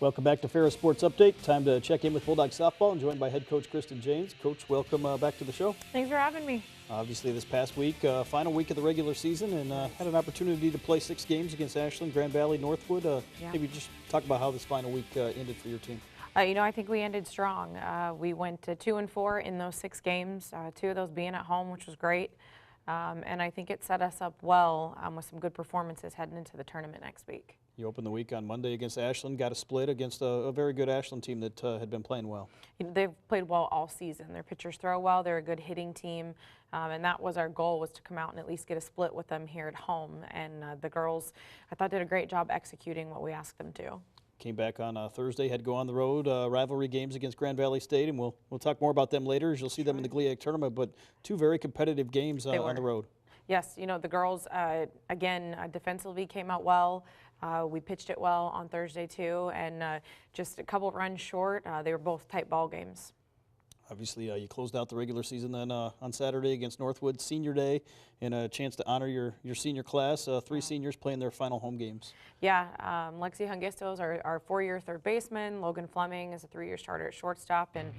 Welcome back to Ferris Sports Update. Time to check in with Bulldog Softball. I'm joined by head coach Kristin Janes. Coach, welcome back to the show. Thanks for having me. Obviously, this past week, final week of the regular season, and had an opportunity to play 6 games against Ashland, Grand Valley, Northwood. Maybe just talk about how this final week ended for your team. I think we ended strong. We went to 2-4 in those 6 games, 2 of those being at home, which was great. And I think it set us up well with some good performances heading into the tournament next week. You opened the week on Monday against Ashland, got a split against a very good Ashland team that had been playing well. They've played well all season. Their pitchers throw well. They're a good hitting team, and that was our goal, was to come out and at least get a split with them here at home. And the girls, I thought, did a great job executing what we asked them to. Came back on Thursday, had to go on the road, rivalry games against Grand Valley State, and we'll talk more about them later as you'll see them in the GLIAC Tournament, but 2 very competitive games on the road. Yes, the girls, again, defensively came out well. We pitched it well on Thursday too, and just a couple of runs short. They were both tight ball games. Obviously, you closed out the regular season then on Saturday against Northwood, senior day, and a chance to honor your senior class. 3 seniors playing their final home games. Yeah, Lexi Hungistos, our 4-year third baseman. Logan Fleming is a 3-year starter at shortstop, and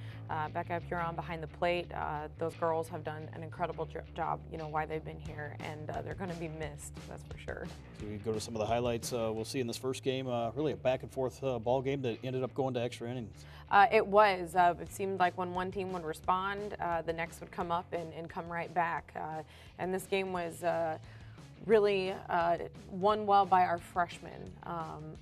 Becca Puron behind the plate. Those girls have done an incredible job, why they've been here, and they're going to be missed, that's for sure. So we go to some of the highlights we'll see in this first game. Really a back-and-forth ball game that ended up going to extra innings. It was. It seemed like when one team would respond, the next would come up and come right back. And this game was really won well by our freshmen.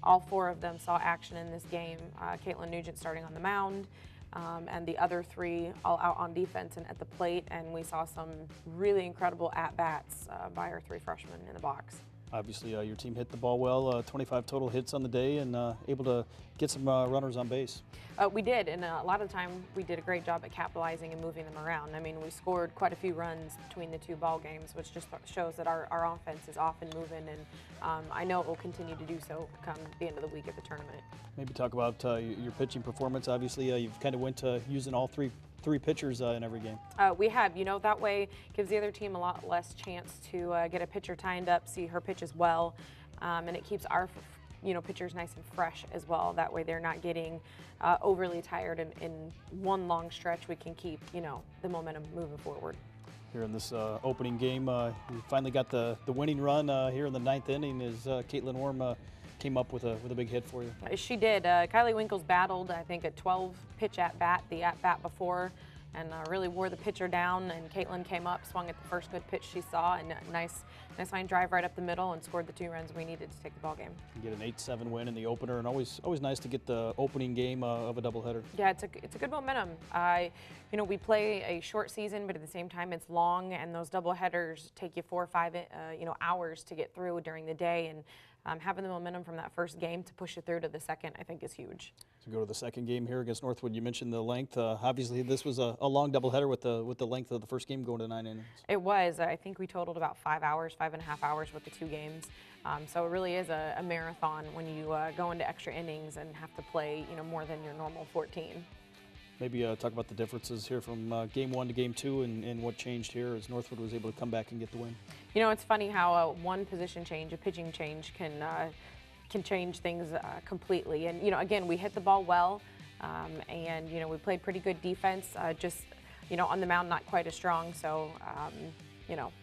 All 4 of them saw action in this game. Caitlin Nugent starting on the mound, and the other 3 all out on defense and at the plate. And we saw some really incredible at-bats by our 3 freshmen in the box. Obviously, your team hit the ball well, 25 total hits on the day, and able to get some runners on base. We did, and a lot of the time we did a great job at capitalizing and moving them around. I mean, we scored quite a few runs between the 2 ball games, which just shows that our offense is often moving, and I know it will continue to do so come the end of the week at the tournament. Maybe talk about your pitching performance. Obviously, you've kind of went to using all three pitchers in every game. We have, that way gives the other team a lot less chance to get a pitcher tied up, see her pitch as well, and it keeps our pitchers nice and fresh as well. That way they're not getting overly tired in one long stretch. We can keep the momentum moving forward. Here in this opening game, we finally got the winning run here in the 9th inning as Caitlin Orm came up with a big hit for you. She did. Kylie Winkles battled, I think, a 12-pitch at-bat, the at-bat before, and really wore the pitcher down, and Caitlin came up, swung at the first good pitch she saw, and a nice line drive right up the middle, and scored the 2 runs we needed to take the ball game. You get an 8-7 win in the opener, and always nice to get the opening game of a doubleheader. Yeah, it's a good momentum. We play a short season, but at the same time it's long, and those doubleheaders take you 4 or 5 hours to get through during the day, and having the momentum from that first game to push it through to the second, I think, is huge. To go to the second game here against Northwood, you mentioned the length. Obviously, this was a long doubleheader with the length of the first game going to 9 innings. It was. I think we totaled about 5 hours, 5.5 hours with the 2 games. So it really is a marathon when you go into extra innings and have to play, more than your normal 14. Maybe talk about the differences here from game 1 to game 2 and what changed here as Northwood was able to come back and get the win. It's funny how one position change, a pitching change, can change things completely. And, again, we hit the ball well, and, we played pretty good defense, just, on the mound not quite as strong. So,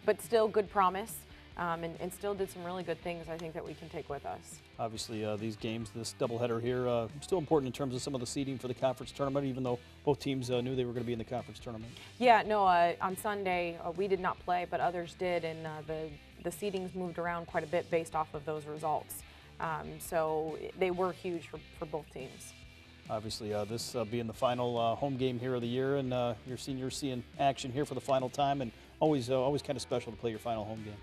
but still good promise. And still did some really good things, I think, that we can take with us. Obviously, these games, this doubleheader here, still important in terms of some of the seeding for the conference tournament, even though both teams knew they were going to be in the conference tournament. Yeah, no, on Sunday we did not play, but others did, and the seedings moved around quite a bit based off of those results. So they were huge for both teams. Obviously, this being the final home game here of the year, and your seniors seeing action here for the final time, and always kind of special to play your final home game.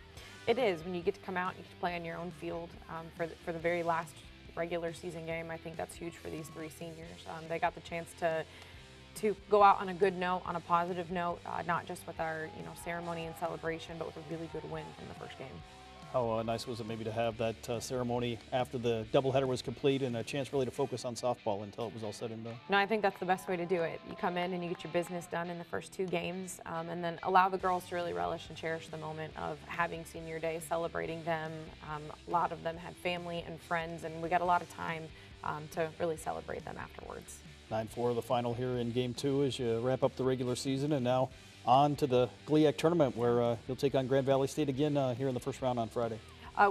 It is, when you get to come out and you get to play on your own field for the very last regular season game. I think that's huge for these 3 seniors. They got the chance to go out on a good note, on a positive note, not just with our ceremony and celebration, but with a really good win in the first game. How nice was it maybe to have that ceremony after the doubleheader was complete and a chance really to focus on softball until it was all said and done? No, I think that's the best way to do it. You come in and you get your business done in the first 2 games, and then allow the girls to really relish and cherish the moment of having senior day, celebrating them. A lot of them had family and friends, and we got a lot of time to really celebrate them afterwards. 9-4 the final here in Game 2 as you wrap up the regular season, and now on to the GLIAC Tournament where you'll take on Grand Valley State again here in the first round on Friday.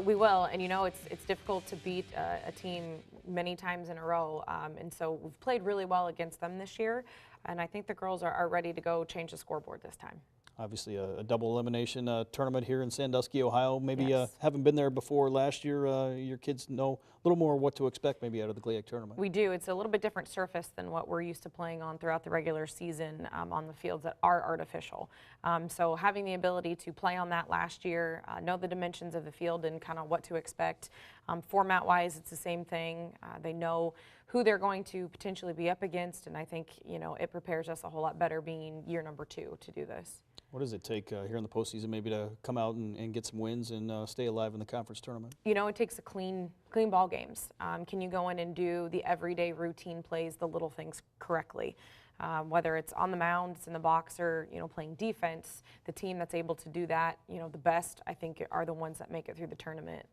We will, and you know it's difficult to beat a team many times in a row, and so we've played really well against them this year, and I think the girls are ready to go change the scoreboard this time. Obviously a double elimination tournament here in Sandusky, Ohio. Maybe Yes. haven't been there before last year. Your kids know a little more what to expect maybe out of the GLIAC Tournament. We do. It's a little bit different surface than what we're used to playing on throughout the regular season on the fields that are artificial. So having the ability to play on that last year, know the dimensions of the field and kind of what to expect. Format-wise, it's the same thing. They know who they're going to potentially be up against, and I think it prepares us a whole lot better being year number 2 to do this. What does it take here in the postseason maybe to come out and get some wins and stay alive in the conference tournament? It takes a clean ball games. Can you go in and do the everyday routine plays, the little things correctly? Whether it's on the mound, it's in the box, or playing defense, the team that's able to do that, the best I think are the ones that make it through the tournament.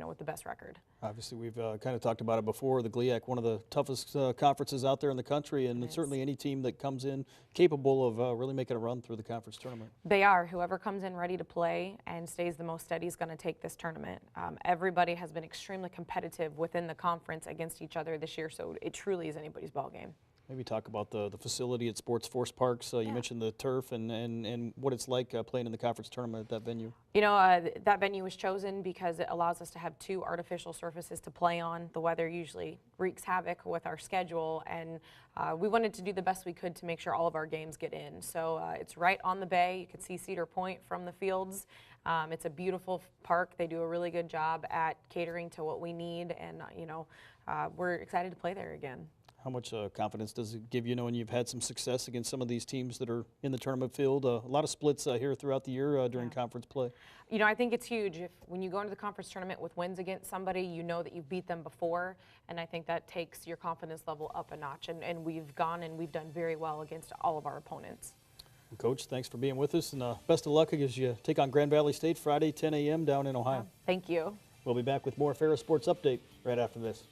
With the best record. Obviously, we've kind of talked about it before. The GLIAC, one of the toughest conferences out there in the country, and certainly any team that comes in capable of really making a run through the conference tournament. They are. Whoever comes in ready to play and stays the most steady is going to take this tournament. Everybody has been extremely competitive within the conference against each other this year, so it truly is anybody's ball game. Maybe talk about the facility at Sports Force Parks. You mentioned the turf and what it's like playing in the conference tournament at that venue. That venue was chosen because it allows us to have 2 artificial surfaces to play on. The weather usually wreaks havoc with our schedule, and we wanted to do the best we could to make sure all of our games get in. So it's right on the bay. You can see Cedar Point from the fields. It's a beautiful park. They do a really good job at catering to what we need, and we're excited to play there again. How much confidence does it give you knowing you've had some success against some of these teams that are in the tournament field? A lot of splits here throughout the year during conference play. I think it's huge. When you go into the conference tournament with wins against somebody, you know that you've beat them before, and I think that takes your confidence level up a notch, and we've gone and we've done very well against all of our opponents. Well, Coach, thanks for being with us, and best of luck as you take on Grand Valley State Friday, 10 a.m. down in Ohio. Thank you. We'll be back with more Ferris Sports Update right after this.